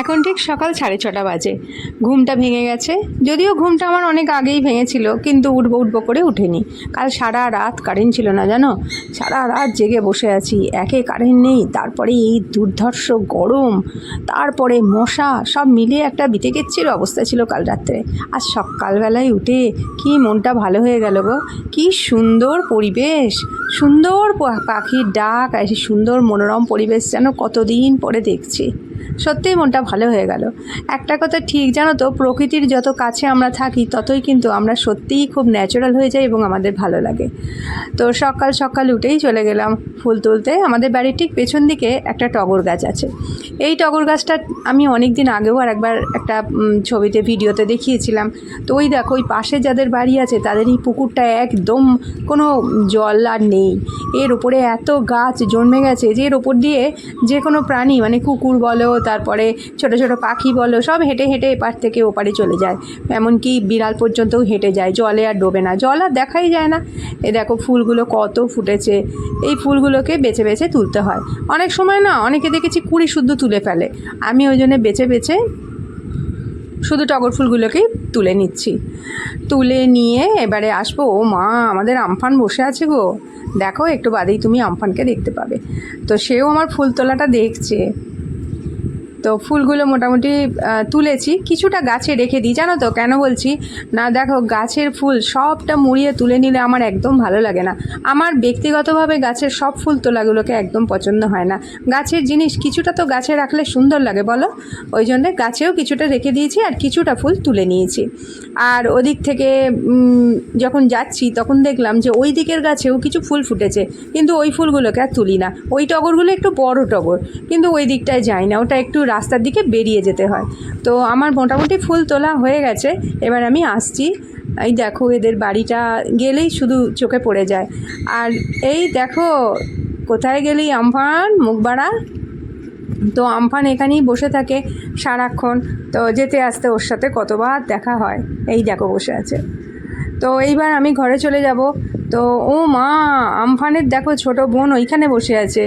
এখন ঠিক সকাল 6:30 বাজে। ঘুমটা ভেঙে গেছে, যদিও ঘুমটা আমার অনেক আগেই ভেঙেছিল, কিন্তু উঠবো উঠবো করে উঠিনি। কাল সারা রাত কারেন্ট ছিল না জানো, সারা রাত জেগে বসে আছি। একে কারেন্ট নেই, তারপরে এই দুর্ধর্ষ গরম, তারপরে মশা, সব মিলিয়ে একটা বিতে কেচ্ছির অবস্থা ছিল কাল রাত্রে। আর সকালবেলায় উঠে কি মনটা ভালো হয়ে গেল গো। কি সুন্দর পরিবেশ, সুন্দর পাখির ডাক, আর সুন্দর মনোরম পরিবেশ যেন কতদিন পরে দেখছি। সত্যিই মনটা ভালো হয়ে গেল। একটা কথা ঠিক জানো তো, প্রকৃতির যত কাছে আমরা থাকি ততই কিন্তু আমরা সত্যিই খুব ন্যাচারাল হয়ে যাই এবং আমাদের ভালো লাগে। তো সকাল সকাল উঠেই চলে গেলাম ফুল তুলতে। আমাদের বাড়ির ঠিক পেছন দিকে একটা টগর গাছ আছে। এই টগর গাছটা আমি অনেক দিন আগেও আর একবার একটা ছবিতে ভিডিওতে দেখিয়েছিলাম। তো ওই দেখো, ওই পাশে যাদের বাড়ি আছে তাদের এই পুকুরটা একদম কোনো জল আর নেই। এর উপরে এত গাছ জন্মে গেছে যে এর ওপর দিয়ে যে কোনো প্রাণী, মানে কুকুর বলো, তারপরে ছোট ছোট পাখি বলো, সব হেঁটে হেঁটে এপার থেকে ওপারে চলে যায়। এমনকি বিড়াল পর্যন্তও হেঁটে যায়, জলে আর ডোবে না, জল আর দেখাই যায় না। এ দেখো ফুলগুলো কত ফুটেছে। এই ফুলগুলোকে বেছে বেছে তুলতে হয়। অনেক সময় না অনেকে দেখেছি কুড়ি শুদ্ধ তুলে ফেলে। আমি ওই জন্য বেছে বেছে শুধু টগর ফুলগুলোকেই তুলে নিচ্ছি। তুলে নিয়ে এবারে আসবো। ও মা, আমাদের আমফান বসে আছে গো, দেখো একটু বাদেই তুমি আমফানকে দেখতে পাবে। তো সেও আমার ফুল তোলাটা দেখছে। তো ফুলগুলো মোটামুটি তুলেছি, কিছুটা গাছে রেখে দিই। জানো তো কেন বলছি না, দেখো গাছের ফুল সবটা মুড়িয়ে তুলে নিলে আমার একদম ভালো লাগে না। আমার ব্যক্তিগতভাবে গাছের সব ফুল তোলাগুলোকে একদম পছন্দ হয় না। গাছের জিনিস কিছুটা তো গাছে রাখলে সুন্দর লাগে বলো, ওই জন্যে গাছেও কিছুটা রেখে দিয়েছি আর কিছুটা ফুল তুলে নিয়েছি। আর ওদিক থেকে যখন যাচ্ছি তখন দেখলাম যে ওই দিকের গাছেও কিছু ফুল ফুটেছে, কিন্তু ওই ফুলগুলোকে আর তুলি না। ওই টগরগুলো একটু বড় টগর, কিন্তু ওই দিকটায় যাই না, ওটা একটু রাস্তার দিকে বেরিয়ে যেতে হয়। তো আমার মোটামুটি ফুল তোলা হয়ে গেছে, এবার আমি আসছি। এই দেখো এদের বাড়িটা গেলেই শুধু চোখে পড়ে যায়। আর এই দেখো, কোথায় গেলি আমফান, মুখ বাড়া। তো আমফান এখানেই বসে থাকে সারাক্ষণ। তো যেতে আসতে ওর সাথে কতবার দেখা হয়। এই দেখো বসে আছে। তো এইবার আমি ঘরে চলে যাব। তো ও মা, আমফানের দেখো ছোট বোন ওইখানে বসে আছে।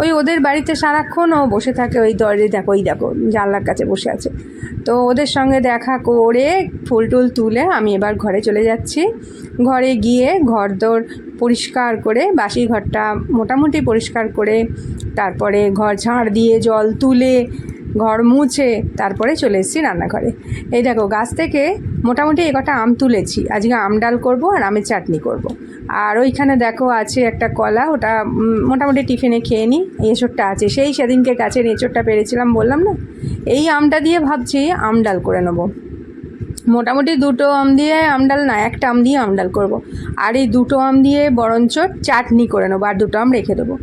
ওই ওদের বাড়িতে সারাক্ষণ ও বসে থাকে, ওই দরজে দেখো, ওই দেখো জানলার কাছে বসে আছে। তো ওদের সঙ্গে দেখা করে ফুল টুল তুলে আমি এবার ঘরে চলে যাচ্ছি। ঘরে গিয়ে ঘরদোর পরিষ্কার করে, বাসি ঘরটা মোটামুটি পরিষ্কার করে, তারপরে ঘর ঝাড় দিয়ে জল তুলে ঘর মুছে তারপরে চলে এসেছি রান্নাঘরে। এই দেখো গাছ থেকে মোটামুটি কটা আম তুলেছি, আজকে আম ডাল করব আর আমের চাটনি করব। আর ওইখানে দেখো আছে একটা কলা, ওটা মোটামুটি টিফিনে খেয়ে নিই। এঁচোড়টা আছে, সেই সেদিনকে গাছের এঁচোড়টা পেরেছিলাম বললাম না, এই আমটা দিয়ে ভাবছি আম ডাল করে নেবো। মোটামুটি দুটো আম দিয়ে আমডাল না, একটা আম দিয়ে আমডাল করব। আর এই দুটো আম দিয়ে বরঞ্চ চাটনি করে নেবো, আর দুটো আম রেখে দেবো।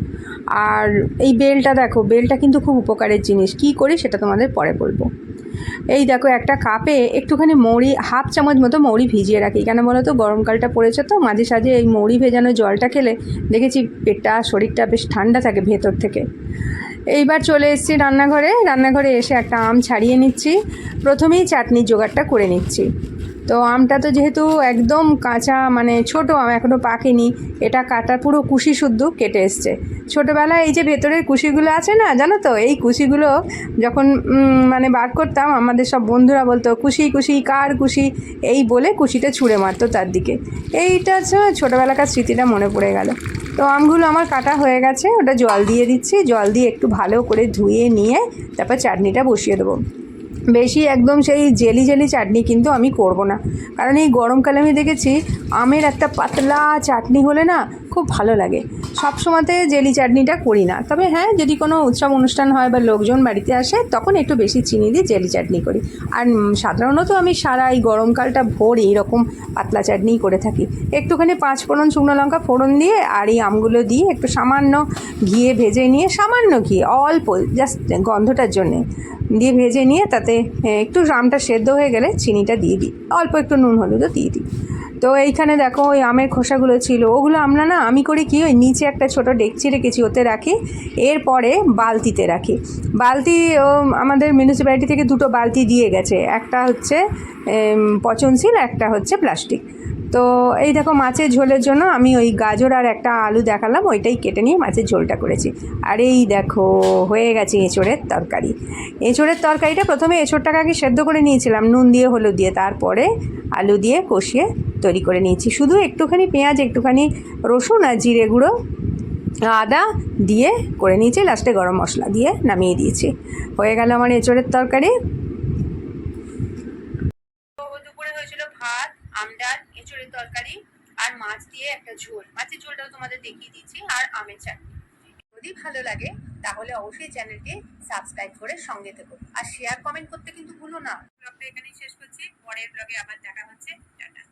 আর এই বেলটা দেখো, বেলটা কিন্তু খুব উপকারের জিনিস। কী করি সেটা তোমাদের পরে বলবো। এই দেখো একটা কাপে একটুখানি মৌরি, হাফ চামচ মতো মৌরি ভিজিয়ে রাখি। কেন বলো তো, গরমকালটা পড়েছে তো, মাঝে সাঝে এই মৌরি ভেজানো জলটা খেলে দেখেছি পেটটা, শরীরটা বেশ ঠান্ডা থাকে ভেতর থেকে। এইবার চলে এসেছি রান্নাঘরে এসে একটা আম ছাড়িয়ে নিচ্ছি। প্রথমেই চাটনির জোগাড়টা করে নিচ্ছি। তো আমটা তো যেহেতু একদম কাঁচা, মানে ছোটো আম, এখনও পাকেনি, এটা কাটা পুরো কুশি শুদ্ধ কেটে এসছে। ছোটোবেলায় এই যে ভেতরের কুশিগুলো আছে না, জানো তো, এই কুশিগুলো যখন মানে বার করতাম, আমাদের সব বন্ধুরা বলতো কুশি কুশি কার কুশি, এই বলে কুশিটা ছুঁড়ে মারতো তার দিকে। এইটা ছোটোবেলাকার স্মৃতিটা মনে পড়ে গেল। তো আমগুলো আমার কাটা হয়ে গেছে, ওটা জল দিয়ে দিচ্ছি। জল দিয়ে একটু ভালো করে ধুয়ে নিয়ে তারপর চাটনিটা বসিয়ে দেবো। বেশি একদম সেই জেলি জেলি চাটনি কিন্তু আমি করব না, কারণ এই গরমকালে আমি দেখেছি আমের একটা পাতলা চাটনি হলে না খুব ভালো লাগে। সব সময়তে জেলি চাটনিটা করি না, তবে হ্যাঁ যদি কোনো উৎসব অনুষ্ঠান হয় বা লোকজন বাড়িতে আসে তখন একটু বেশি চিনি দিয়ে জেলি চাটনি করি। আর সাধারণত আমি সারা এই গরমকালটা ভোর এইরকম পাতলা চাটনিই করে থাকি। একটুখানি 5 ফোড়ন, শুকনো লঙ্কা ফোড়ন দিয়ে আর এই আমগুলো দিয়ে একটু সামান্য ঘিয়ে ভেজে নিয়ে, সামান্য ঘি অল্প জাস্ট গন্ধটার জন্যে দিয়ে ভেজে নিয়ে তাতে একটু আমটা সেদ্ধ হয়ে গেলে চিনিটা দিয়ে দিই, অল্প একটু নুন হলুদও দিয়ে দিই। তো এইখানে দেখো ওই আমের খোসাগুলো ছিল, ওগুলো আমরা না, আমি করি কি, ওই নিচে একটা ছোটো ডেকচি রেখেছি, ওতে রাখি। এরপরে বালতিতে রাখি। বালতি আমাদের মিউনিসিপ্যালিটি থেকে 2টো বালতি দিয়ে গেছে, একটা হচ্ছে পচনশীল, একটা হচ্ছে প্লাস্টিক। তো এই দেখো মাছের ঝোলের জন্য আমি ওই গাজর আর একটা আলু দেখালাম, ওইটাই কেটে নিয়ে মাছের ঝোলটা করেছি। আর এই দেখো হয়ে গেছে এঁচোড়ের তরকারি। এঁচোড়ের তরকারিটা প্রথমে এঁচোড়টাকে আগে সেদ্ধ করে নিয়েছিলাম নুন দিয়ে হলুদ দিয়ে, তারপরে আলু দিয়ে কষিয়ে তৈরি করে নিয়েছি। শুধু একটুখানি পেঁয়াজ, একটুখানি রসুন আর জিরে গুঁড়ো, আদা দিয়ে করে নিয়েছি, লাস্টে গরম মশলা দিয়ে নামিয়ে দিয়েছি। হয়ে গেল আমার এঁচোড়ের তরকারি। দুপুরে হয়েছিল ভাত, আমডাল, এঁচোড়ের তরকারি আর মাছ দিয়ে একটা ঝোল। মাছের ঝোলটাও তোমাদের দেখিয়ে দিচ্ছি, আর আমের চাটনি। যদি ভালো লাগে তাহলে অবশ্যই চ্যানেলকে সাবস্ক্রাইব করে সঙ্গে থেকো, আর শেয়ার কমেন্ট করতে কিন্তু ভুলো না। ব্লগটা এখানেই শেষ করছি, পরের ব্লগে আবার দেখা হচ্ছে। টাটা।